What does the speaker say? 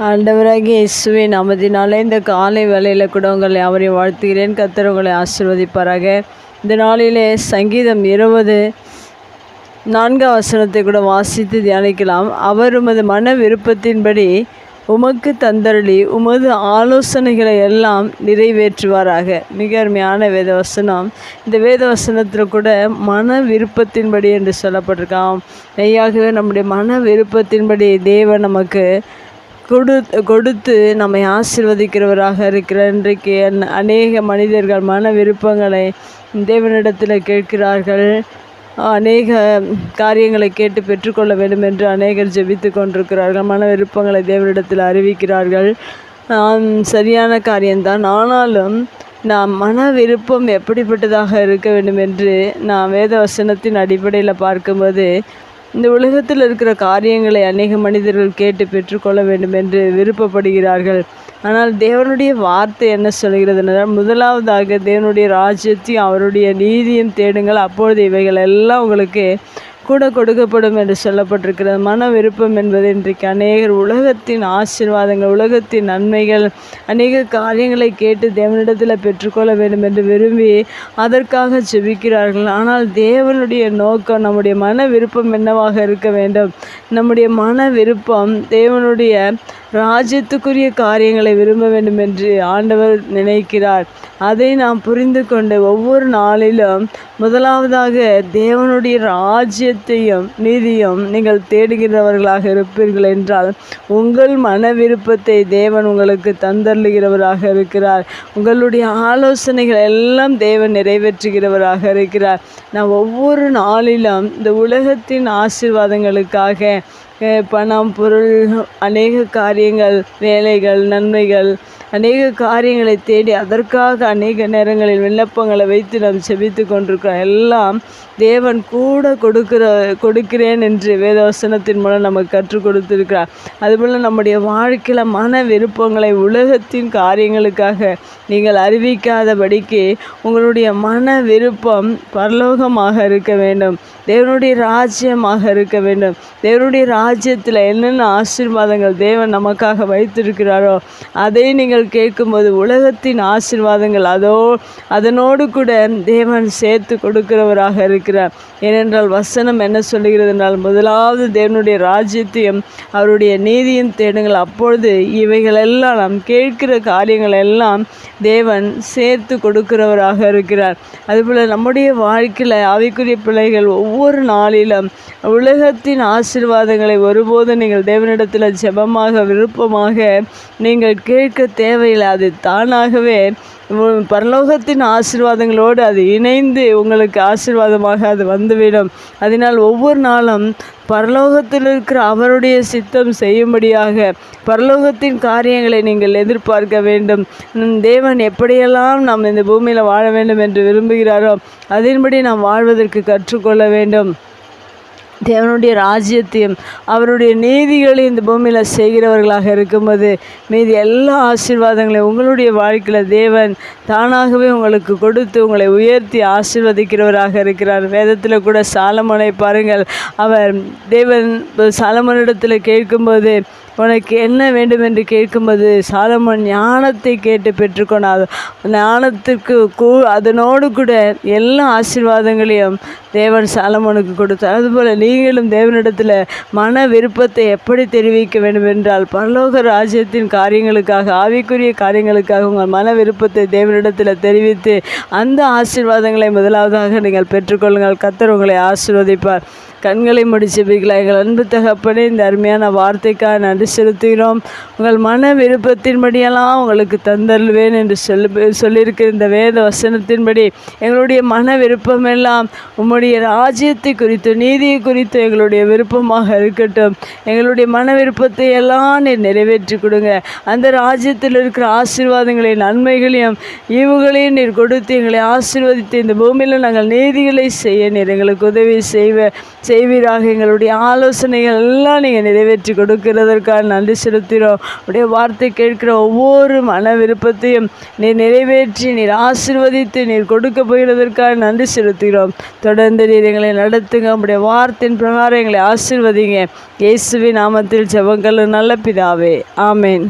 ஆண்டவராகிய இயேசுவின் நாமத்தினாலே இந்த காலை வேளையில் கூட உங்களை யாவரையும் வாழ்த்துகிறேன். கர்த்தர் உங்களை ஆசீர்வதிப்பாராக. இந்த நாளிலே சங்கீதம் 24 கூட வாசித்து தியானிக்கலாம். அவர் உமது மன விருப்பத்தின்படி உமக்கு தந்தருளி உமது ஆலோசனைகளை எல்லாம் நிறைவேற்றுவாராக. மிக அருமையான வேதவசனம். இந்த வேதவசனத்தில் கூட மன விருப்பத்தின்படி என்று சொல்லப்பட்டிருக்காம். மெய்யாகவே நம்முடைய மன விருப்பத்தின்படி தேவன் நமக்கு கொடுத்து நம்மை ஆசீர்வதிக்கிறவராக இருக்கிறார். இன்றைக்கு அநேக மனிதர்கள் மன விருப்பங்களை தேவனிடத்தில் கேட்கிறார்கள். அநேக காரியங்களை கேட்டு பெற்றுக்கொள்ள வேண்டும் என்று அநேகர் ஜெபித்து கொண்டிருக்கிறார்கள். மன விருப்பங்களை தேவனிடத்தில் அறிவிக்கிறார்கள். சரியான காரியம்தான். ஆனாலும் நாம் மன விருப்பம் எப்படிப்பட்டதாக இருக்க வேண்டும் என்று நாம் வேத வசனத்தின் அடிப்படையில் பார்க்கும்போது, இந்த உலகத்தில் இருக்கிற காரியங்களை அநேக மனிதர்கள் கேட்டு பெற்றுக்கொள்ள வேண்டும் என்று விருப்பப்படுகிறார்கள். ஆனால் தேவனுடைய வார்த்தை என்ன சொல்கிறது என்றால், முதலாவதாக தேவனுடைய ராஜ்யத்தையும் அவருடைய நீதியும் தேடுங்கள், அப்பொழுது இவைகள் எல்லாம் உங்களுக்கு கூட கொடுக்கப்படும் என்று சொல்லப்பட்டிருக்கிறது. மன விருப்பம் என்பது இன்றைக்கு அநேகர் உலகத்தின் ஆசீர்வாதங்கள், உலகத்தின் நன்மைகள், அநேக காரியங்களை கேட்டு தேவனிடத்தில் பெற்றுக்கொள்ள வேண்டும் என்று விரும்பி அதற்காக ஜெபிக்கிறார்கள். ஆனால் தேவனுடைய நோக்கம், நம்முடைய மன விருப்பம் என்னவாக இருக்க வேண்டும்? நம்முடைய மன விருப்பம் தேவனுடைய ராஜ்யத்துக்குரிய காரியங்களை விரும்ப வேண்டும் என்று ஆண்டவர் நினைக்கிறார். அதை நாம் புரிந்து கொண்டு ஒவ்வொரு நாளிலும் முதலாவதாக தேவனுடைய ராஜ்யத்தையும் நீதியும் நீங்கள் தேடுகிறவர்களாக இருப்பீர்கள் என்றால் உங்கள் மன விருப்பத்தை தேவன் உங்களுக்கு தந்தருளுகிறவராக இருக்கிறார். உங்களுடைய ஆலோசனைகள் எல்லாம் தேவன் நிறைவேற்றுகிறவராக இருக்கிறார். நாம் ஒவ்வொரு நாளிலும் இந்த உலகத்தின் ஆசீர்வாதங்களுக்காக பணம், பொருள், அநேக காரியங்கள், வேலைகள், நன்மைகள், அநேக காரியங்களை தேடி அதற்காக அநேக நேரங்களில் விண்ணப்பங்களை வைத்து நாம் செபித்து கொண்டிருக்கிறோம். எல்லாம் தேவன் கூட கொடுக்கிறேன் என்று வேதவசனத்தின் மூலம் நமக்கு கற்றுக் கொடுத்திருக்கிறார். அதுபோல் நம்முடைய வாழ்க்கையில் மன விருப்பங்களை உலகத்தின் காரியங்களுக்காக நீங்கள் அறிவிக்காதபடிக்கு உங்களுடைய மன விருப்பம் பரலோகமாக இருக்க வேண்டும், தேவனுடைய ராஜ்யமாக இருக்க வேண்டும். தேவனுடைய ராஜ்யத்தில் என்னென்ன ஆசீர்வாதங்கள் தேவன் நமக்காக வைத்திருக்கிறாரோ அதை நீங்கள் கேட்கும்போது உலகத்தின் ஆசீர்வாதங்கள் அதனோடு கூட தேவன் சேர்த்து கொடுக்கிறவராக இருக்கிறார். ஏனென்றால் வசனம் என்ன சொல்லுகிறது என்றால், முதலாவது தேவனுடைய ராஜ்யத்தையும் அவருடைய நீதியும் தேடுங்கள், அப்பொழுது இவைகளெல்லாம் நாம் கேட்கிற காரியங்கள் எல்லாம் தேவன் சேர்த்து கொடுக்கிறவராக இருக்கிறார். அதுபோல் நம்முடைய வாழ்க்கையில் ஆவிக்குரிய பிள்ளைகள் ஒவ்வொரு நாளிலும் உலகத்தின் ஆசீர்வாதங்களை ஒருபோதும் நீங்கள் தேவனிடத்தில் ஜெபமாக விருப்பமாக நீங்கள் கேட்க தேவையில்லை. அது தானாகவே பரலோகத்தின் ஆசீர்வாதங்களோடு அது இணைந்து உங்களுக்கு ஆசீர்வாதமாக அது வந்துவிடும். அதனால் ஒவ்வொரு நாளும் பரலோகத்தில் இருக்கிற அவருடைய சித்தம் செய்யும்படியாக பரலோகத்தின் காரியங்களை நீங்கள் எதிர்பார்க்க வேண்டும். தேவன் எப்படியெல்லாம் நாம் இந்த பூமியில் வாழ வேண்டும் என்று விரும்புகிறாரோ அதன்படி நாம் வாழ்வதற்கு கற்றுக்கொள்ள வேண்டும். தேவனுடைய ராஜ்யத்தையும் அவருடைய நீதிகளையும் இந்த பூமியில் செய்கிறவர்களாக இருக்கும்போது மீதி எல்லா ஆசீர்வாதங்களையும் உங்களுடைய வாழ்க்கையில் தேவன் தானாகவே உங்களுக்கு கொடுத்து உங்களை உயர்த்தி ஆசீர்வதிக்கிறவராக இருக்கிறார். வேதத்தில் கூட சாலமோனை பாருங்கள். அவர் தேவன் சாலமோனிடத்தில் கேட்கும்போது உனக்கு என்ன வேண்டும் என்று கேட்கும்போது சாலமோன் ஞானத்தை கேட்டு பெற்றுக்கொண்டார். ஞானத்திற்கு அதனோடு கூட எல்லா ஆசீர்வாதங்களையும் தேவன் சாலமோனுக்கு கொடுத்தார். அதுபோல் நீங்களும் தேவனிடத்தில் மன விருப்பத்தை எப்படி தெரிவிக்க வேண்டும் என்றால், பரலோக ராஜ்யத்தின் காரியங்களுக்காக, ஆவிக்குரிய காரியங்களுக்காக உங்கள் மன விருப்பத்தை தேவனிடத்தில் தெரிவித்து அந்த ஆசீர்வாதங்களை முதலாவதாக நீங்கள் பெற்றுக்கொள்ளுங்கள். கர்த்தர் உங்களை ஆசீர்வதிப்பார். கண்களை முடிச்சு ஜெபிக்கலாம். எங்கள் அன்பு தகப்பனே, இந்த அருமையான வார்த்தைக்காக நன்றி செலுத்துகிறோம். உங்கள் மன விருப்பத்தின்படியெல்லாம் உங்களுக்கு தந்தருள்வேன் என்று சொல்லியிருக்கிற இந்த வேத வசனத்தின்படி எங்களுடைய மன விருப்பமெல்லாம் உம்முடைய ராஜ்யத்தை குறித்து, நீதியை குறித்து எங்களுடைய விருப்பமாக இருக்கட்டும். எங்களுடைய மன விருப்பத்தை எல்லாம் நீர் நிறைவேற்றி கொடுங்க. அந்த ராஜ்யத்தில் இருக்கிற ஆசீர்வாதங்களையும் நன்மைகளையும் ஈவுகளையும் நீர் கொடுத்து எங்களை ஆசீர்வதித்து இந்த பூமியில் நாங்கள் நீதிகளை செய்ய நீர் எங்களுக்கு உதவி செய்வீராக. எங்களுடைய ஆலோசனைகள் எல்லாம் நீங்கள் நிறைவேற்றி கொடுக்கிறதற்காக நன்றி செலுத்துகிறோம். உடைய வார்த்தை கேட்கிற ஒவ்வொரு மன விருப்பத்தையும் நீர் நிறைவேற்றி நீர் ஆசீர்வதித்து நீர் கொடுக்க போகிறதற்காக நன்றி செலுத்துகிறோம். தொடர்ந்து நீர் எங்களை நடத்துங்க. உடைய வார்த்தையின் பிரகாரம் எங்களை ஆசீர்வதிங்க. இயேசுவின் நாமத்தில் ஜெபங்கள் நல்ல பிதாவே, ஆமேன்.